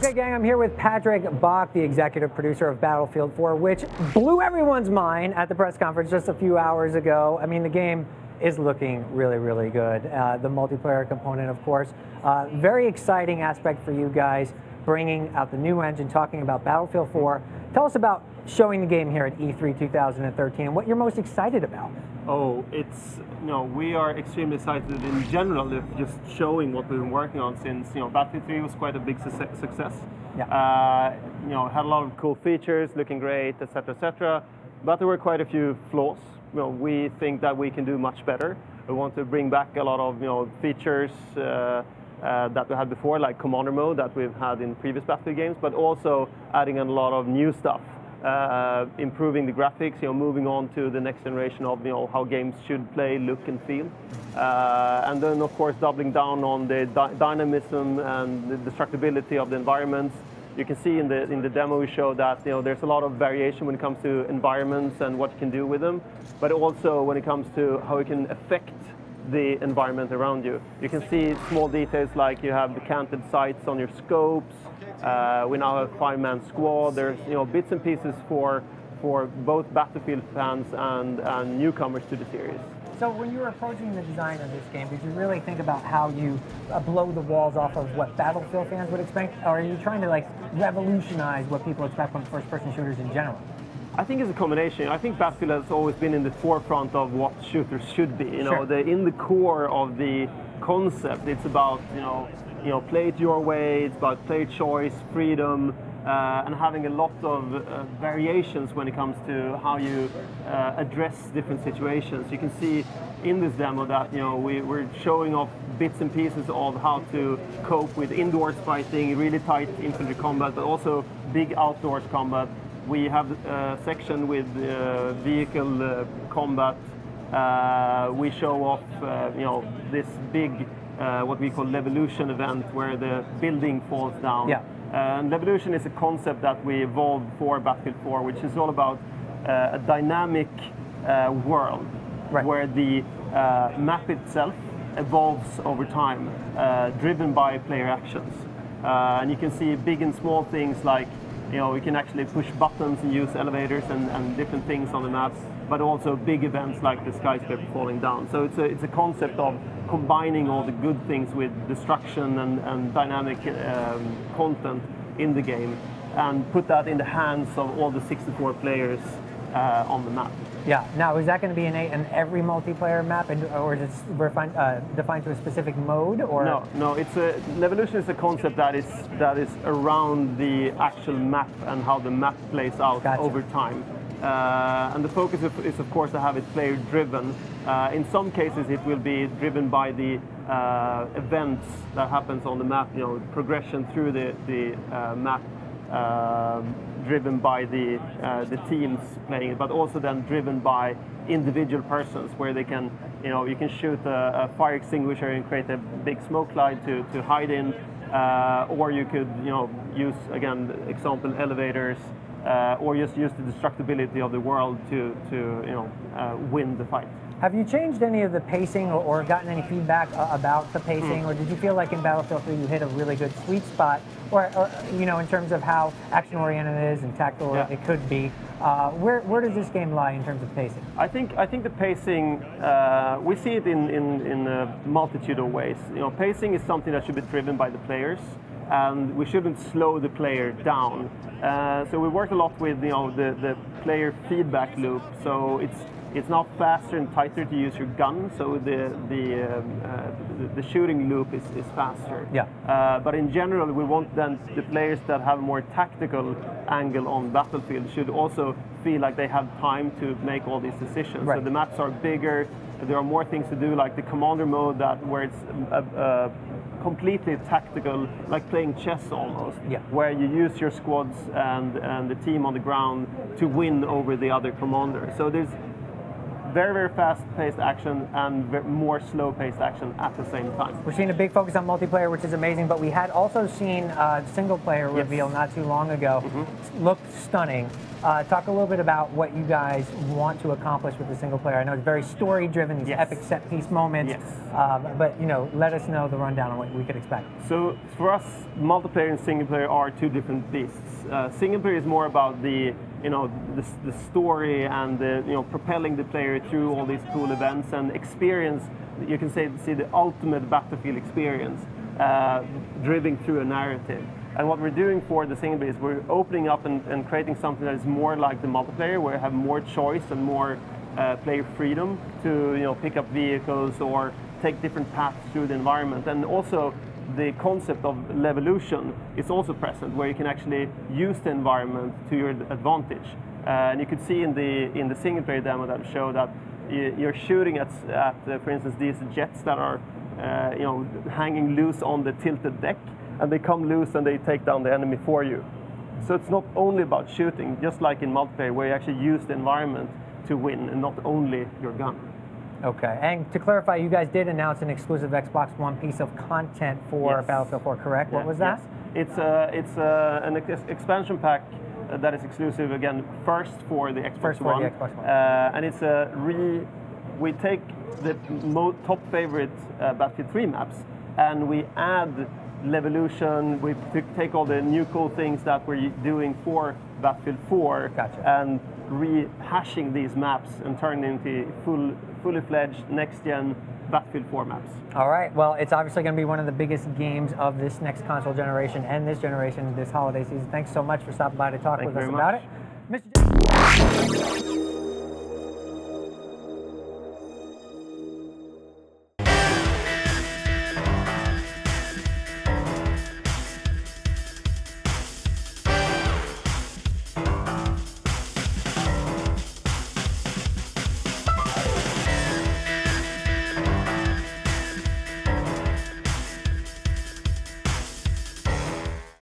Okay, gang, I'm here with Patrick Bach, the executive producer of Battlefield 4, which blew everyone's mind at the press conference just a few hours ago. I mean, the game is looking really, really good. The multiplayer component, of course. Very exciting aspect for you guys, bringing out the new engine, talking about Battlefield 4. Tell us about showing the game here at E3 2013 and what you're most excited about. Oh, we are extremely excited in general of just showing what we've been working on since, Battlefield 3 was quite a big success. Yeah. Had a lot of cool features, looking great, etc., but there were quite a few flaws. We think that we can do much better. We want to bring back a lot of, features that we had before, like Commander mode that we've had in previous Battlefield games, but also adding in a lot of new stuff. Improving the graphics, moving on to the next generation of how games should play, look and feel, and then of course doubling down on the dynamism and the destructibility of the environments. You can see in the demo we show that there's a lot of variation when it comes to environments and what you can do with them, but also when it comes to how you can affect the environment around you. You can see small details like you have the canted sights on your scopes. We now have a 5-man squad. There's bits and pieces for both Battlefield fans and newcomers to the series. So when you were approaching the design of this game, did you really think about how you blow the walls off of what Battlefield fans would expect, or are you trying to revolutionize what people expect from first-person shooters in general? I think it's a combination. I think Battlefield has always been in the forefront of what shooters should be. Sure. In the core of the concept, it's about play it your way. It's about player choice, freedom, and having a lot of variations when it comes to how you address different situations. You can see in this demo that we're showing off bits and pieces of how to cope with indoors fighting, really tight infantry combat, but also big outdoors combat. We have a section with vehicle combat. We show off, this big, what we call Levolution event, where the building falls down. Yeah. And Levolution is a concept that we evolved for Battlefield 4, which is all about a dynamic world, right, where the map itself evolves over time, driven by player actions. And you can see big and small things like we can actually push buttons and use elevators and different things on the maps, but also big events like the skyscraper falling down. So it's a concept of combining all the good things with destruction and dynamic content in the game, and put that in the hands of all the 64 players on the map. Yeah. Now, is that going to be innate in every multiplayer map, or is it defined to a specific mode? Or No. Levolution is a concept that is around the actual map and how the map plays out. Gotcha. Over time. And the focus is of course to have it player driven. In some cases, it will be driven by the events that happens on the map. Progression through the map. Driven by the teams playing it, but also then driven by individual persons, where they can, you can shoot a fire extinguisher and create a big smoke cloud to hide in, or you could, use, again, example, elevators, or just use the destructibility of the world to win the fight. Have you changed any of the pacing or gotten any feedback about the pacing, or did you feel like in Battlefield 3 you hit a really good sweet spot, or in terms of how action-oriented it is and tactical it could be? Where does this game lie in terms of pacing? I think the pacing, we see it in a multitude of ways. Pacing is something that should be driven by the players, and we shouldn't slow the player down. So we worked a lot with the player feedback loop. So it's now faster and tighter to use your gun, so the shooting loop is faster. Yeah. But in general, we want then the players that have a more tactical angle on Battlefield should also feel like they have time to make all these decisions. Right. So the maps are bigger, there are more things to do, like the Commander mode where it's completely tactical, like playing chess almost, where you use your squads and the team on the ground to win over the other commander. So there's very, very fast-paced action and more slow-paced action at the same time. We're seeing a big focus on multiplayer, which is amazing, but we had also seen single-player reveal not too long ago. Looked stunning. Talk a little bit about what you guys want to accomplish with the single player. I know it's very story-driven, these epic set-piece moments, but let us know the rundown on what we could expect. So for us, multiplayer and single player are two different beasts. Single player is more about the story and propelling the player through all these cool events and experience. You can see the ultimate Battlefield experience, driven through a narrative. And what we're doing for the single player is we're opening up and creating something that is more like the multiplayer, where you have more choice and more player freedom to pick up vehicles or take different paths through the environment. And also the concept of Levolution is also present, where you can actually use the environment to your advantage. And you could see in the single player demo that show that you're shooting at for instance, these jets that are hanging loose on the tilted deck, and they come loose and they take down the enemy for you. So it's not only about shooting, just like in multiplayer, where you actually use the environment to win and not only your gun. Okay, and to clarify, you guys did announce an exclusive Xbox One piece of content for Battlefield 4, correct? What was that? Yes. It's an expansion pack that is exclusive, again, first for the Xbox One. And it's we take the top favorite Battlefield 3 maps and we add Levolution, we take all the new cool things that we're doing for Battlefield 4 and rehashing these maps and turning into fully fledged next-gen Battlefield 4 maps. All right, well, it's obviously going to be one of the biggest games of this next console generation and this generation this holiday season. Thanks so much for stopping by to talk with us about it.